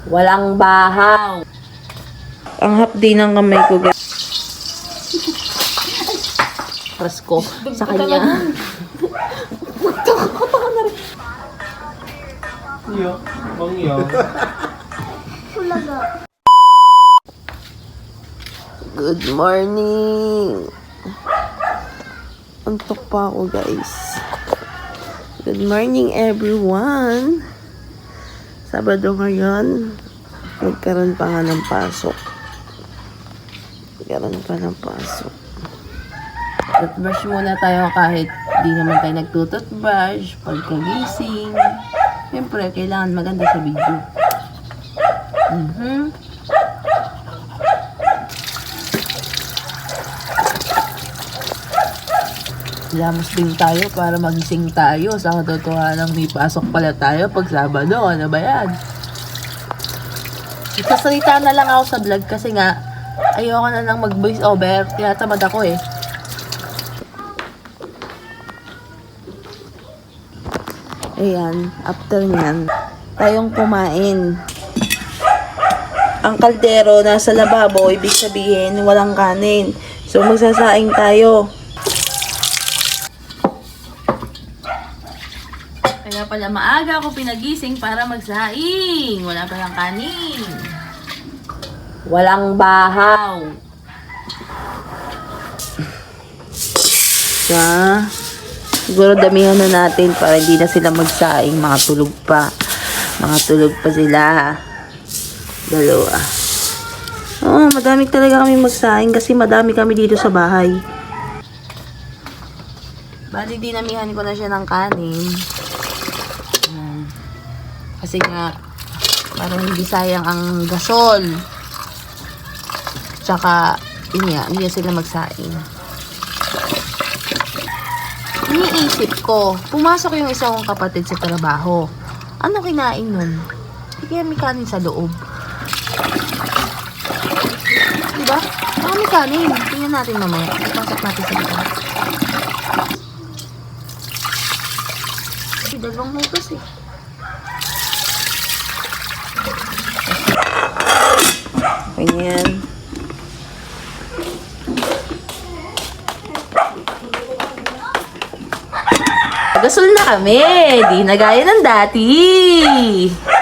Walang bahaw. Ang hapdi ng kamay ko, guys. Presko sa kanya. Iya, bang iya. Good morning. Antok pa ako, guys. Good morning, everyone. Sabado ngayon. Nagkaroon pa nga ng pasok. Toothbrush muna tayo kahit di naman tayo nagtututbrush. Pagkagising. Siyempre, kailangan maganda sa video. Lamos din tayo para magising tayo. Sa katotohanan may pasok pala tayo pag Sabado. Ano ba yan? Sasalita na lang ako sa vlog kasi nga ayoko na lang mag-voice over. Kaya tamad ako eh. Ayan, after nyan, tayong kumain. Ang kaldero nasa lababo, ibig sabihin walang kanin. So magsasaing tayo. Kaya pala maaga ako pinagising para magsaing. Wala palang kanin. Walang bahaw. Siguro damihan na natin para hindi na sila magsaing. Mga tulog pa sila. Dalawa. Oo, madami talaga kami magsaing kasi madami kami dito sa bahay. Bali, dinamihan ko na siya ng kanin. Kasi nga, parang hindi sayang ang gasol. Tsaka, yun nga, hindi na sila magsaing. Iniisip ko, pumasok yung isa kong kapatid sa trabaho. Ano kinain nun? Hindi kaya may kanin sa loob. Diba? Baka may kanin. Tingnan natin mamaya. Ipasok natin sa loob. Kasi dalawang hugas eh. Ganyan. Gasol na kami. Di na gaya ng dati.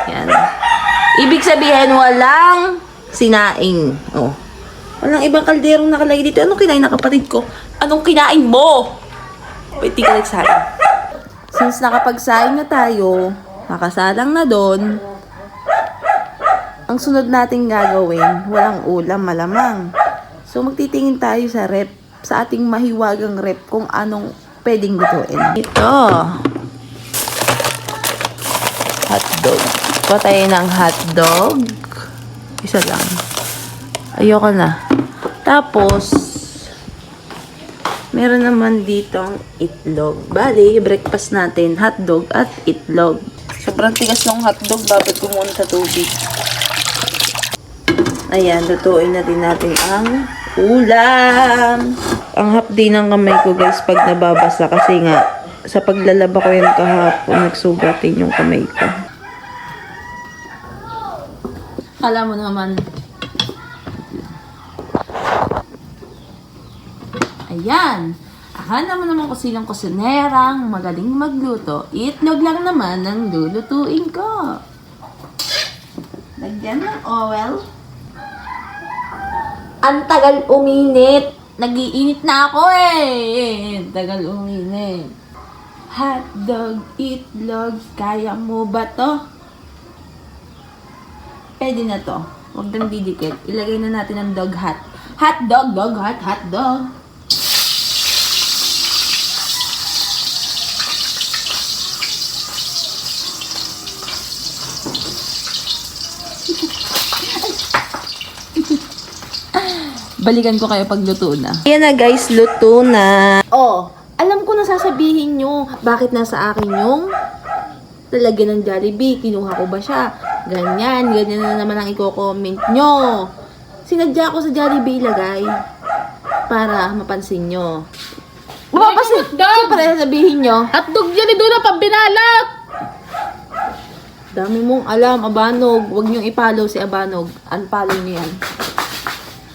Yan. Ibig sabihin, walang sinaing. Oh. Walang ibang kalderong nakalagay dito. Anong kinain ng kapatid ko? Anong kinain mo? Pwede ka nagsaing. Since nakapagsaing na tayo, nakasalang na doon, ang sunod nating gagawin, walang ulam, malamang. So, magtitingin tayo sa rep, sa ating mahiwagang rep, kung anong pwedeng lutuin. Ito. Hotdog. Kuha tayo ng hotdog. Isa lang. Ayoko na. Tapos, meron naman ditong itlog. Bali, breakfast natin, hotdog at itlog. Sobrang tigas ng hotdog, babad ko muna sa tubig. Ayan, lutuin na din natin ang ulam. Ang hapdi ng kamay ko, guys, pag nababasa kasi nga sa paglalaba ko yan kahapon, nagsugatin yung kamay ko. Kala mo naman. Ayan. Akala mo naman kung sinong kusinerang magaling magluto. Itlog lang naman ang lulutuin ko. Lagyan ng oil. Ang tagal uminit. Nagiinit na ako eh. Tagal uminit. Hotdog, itlog, kaya mo ba to? Pwede na to. Huwag nang didikit. Ilagay na natin ang dog hot. Hotdog, dog hot, hotdog. Balikan ko kayo pag luto na. Ayan na, guys, luto na. Oh, alam ko na sasabihin nyo, bakit nasa akin yung lalagyan ng Jollibee? Kinuha ko ba siya? Ganyan na naman ang i-comment nyo. Sinadya ko sa Jollibee ilagay para mapansin nyo. Mapapansin, siyempre sabihin nyo. Hotdog yan, doon na pambinalat! Dami mong alam, Abanog. Huwag niyong i-follow si Abanog. Unfollow niyo yan.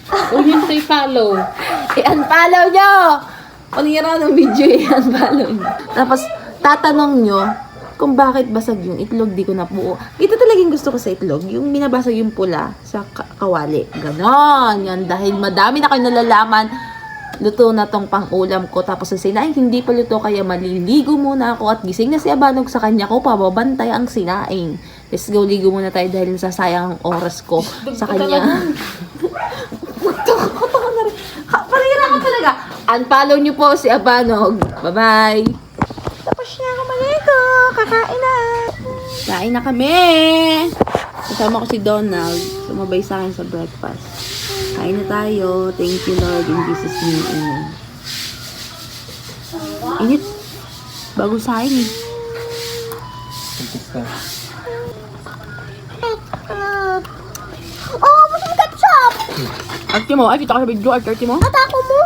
Huwag yun ito i-follow. I-unfollow nyo! Panira ng video, i-unfollow nyo. Tapos, tatanong nyo, kung bakit basag yung itlog, di ko nabuo. Ito talagang gusto ko sa itlog, yung binabasag yung pula sa kawali. Ganon. Yan, dahil madami na kayo nalalaman, luto na tong pang-ulam ko. Tapos sa sinaing, hindi pa luto, kaya maliligo muna ako at gising na si Abanog sa kanya ko, pababantay ang sinaing. Let's go, ligo muna tayo dahil nasasayang ang oras ko sa kanya. Parira ka talaga. Unfollow nyo po si Abanog. Bye-bye. Tapos na ako maligo. Kakain na. Kain na kami. Kasama ko si Donald. Sumabay sa akin sa breakfast. Kain na tayo. Thank you, Lord. In Jesus' name. Amen. Init. Bago sa akin eh. Kumpis ka. Oh, masang ketchup! Arte mo. Ay, kita ka sa video. Arte mo. Patako mo!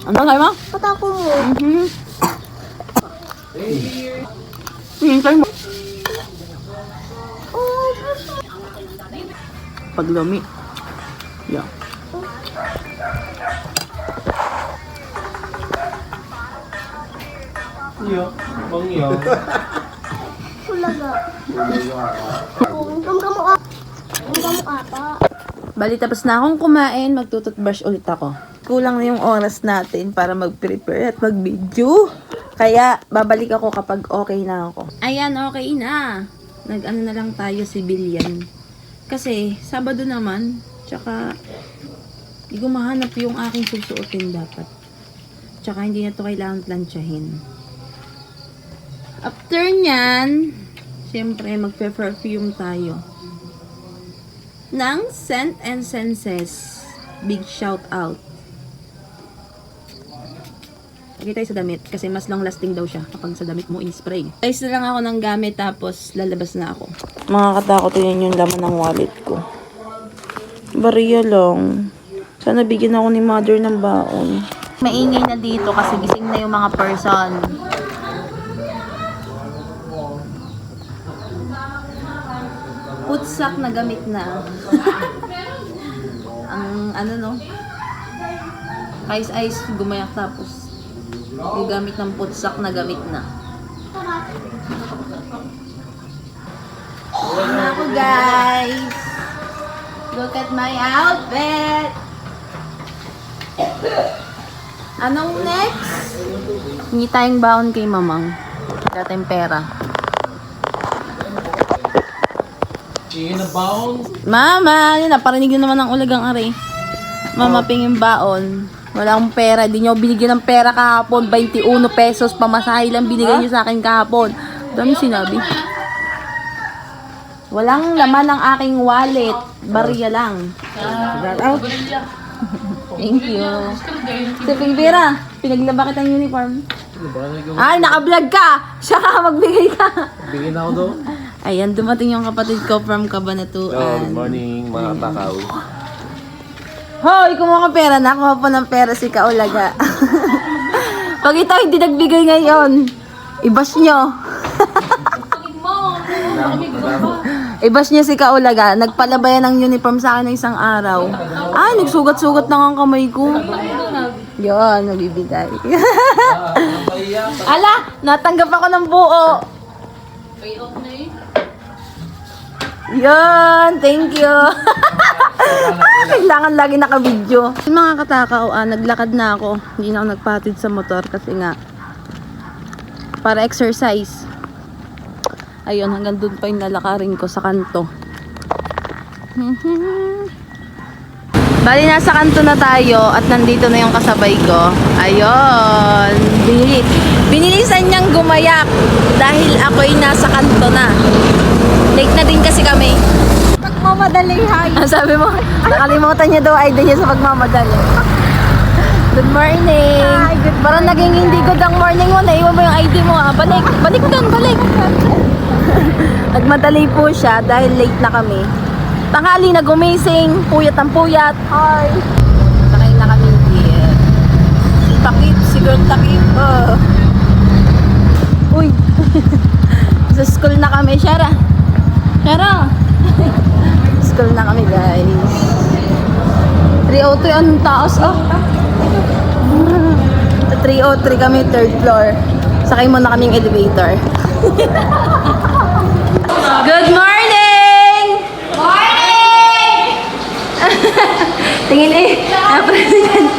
Ano tayo mo? Patako mo! Hintay mo. Oh, Paglumi. Yeah. Iyo. Mangyo. Hulaga. Ang gamo ata. Bali, tapos na akong kumain. Magtututbrush ulit ako. Kulang na yung oras natin para mag-prepare at mag-video. Kaya, babalik ako kapag okay na ako. Ayan, okay na. Nag-ano na lang tayo, civilian. Kasi, Sabado naman. Tsaka, hindi ko mahanap yung aking susuotin dapat. Tsaka, hindi na to kailangan planchahin. After nyan, syempre, magpe-perfume tayo. Ng Scent and Senses. Big shout out. Lagay tayo sa damit kasi mas long lasting daw siya kapag sa damit mo in-spray. Ayos na lang ako ng gamit tapos lalabas na ako. Mga katakot, yun yung laman ng wallet ko. Bariya lang. Sana bigyan ako ni mother ng baon. Maingay na dito kasi gising na yung mga person. Putsak na gamit na. Ang ano no? Ice gumayak tapos yung gamit ng putsak na gamit na. Ano ako guys? Look at my outfit! Anong next? Hingi tayong baon kay mamang. Wala tayong pera. Chicken na bound. Mama, yun na, parinig na naman ng ulagang ari. Mama, pingin baon. Wala akong pera. Di nyo ako binigyan ng pera kahapon. 21 pesos. Pamasahe lang binigay nyo sa akin kahapon. Dami sinabi. Walang laman ng aking wallet. Bariya lang. Oh. Thank you. Si Pilbira, pinaglaba kita ng uniform. Ay, naka-vlog ka! Siya ka, magbigay ka. Bigyan ako doon. Ayan, dumating yung kapatid ko from Cabanatuan. Good morning, mga takaw. Hoy, kumuha ka pera. Nakuha po ng pera si Kaulaga. Pag ito hindi nagbigay ngayon, i-bash nyo. I-bash nyo si Kaulaga. Nagpalabayan ng uniform sa akin ng isang araw. Ay, nagsugat-sugat na ang kamay ko. Yun, nabibigay. Ala, natanggap ako ng buo. Yun, thank you. Kailangan lagi naka-video. Mga katakaw, naglakad na ako. Hindi na ako nagpatid sa motor kasi nga para exercise. Ayun, hanggang dun pa yung lalakarin ko sa kanto. Bali, nasa kanto na tayo at nandito na yung kasabay ko. Ayun. Binilisan niyang gumayak dahil ako'y nasa kanto na. Late na din kasi kami. Pagmamadali, hay! Ang sabi mo, nakalimutan niya daw ID niya sa pagmamadali. Good morning! Hi, good Parang naging hindi good ang morning mo. Naiwan mo yung ID mo. Balik! Balik doon! Balik! Nagmadali po siya dahil late na kami. Tanghali na gumising. Puyat ang puyat. Hi! Sakay na kami here. Takip! Siguro takip. Uy! Sa school na kami, Shara. Tara! School na kami, guys. 303 ang taas, oh. 303 kami, third floor. Sakay muna kaming elevator. Good morning! Morning! Tingin eh, President.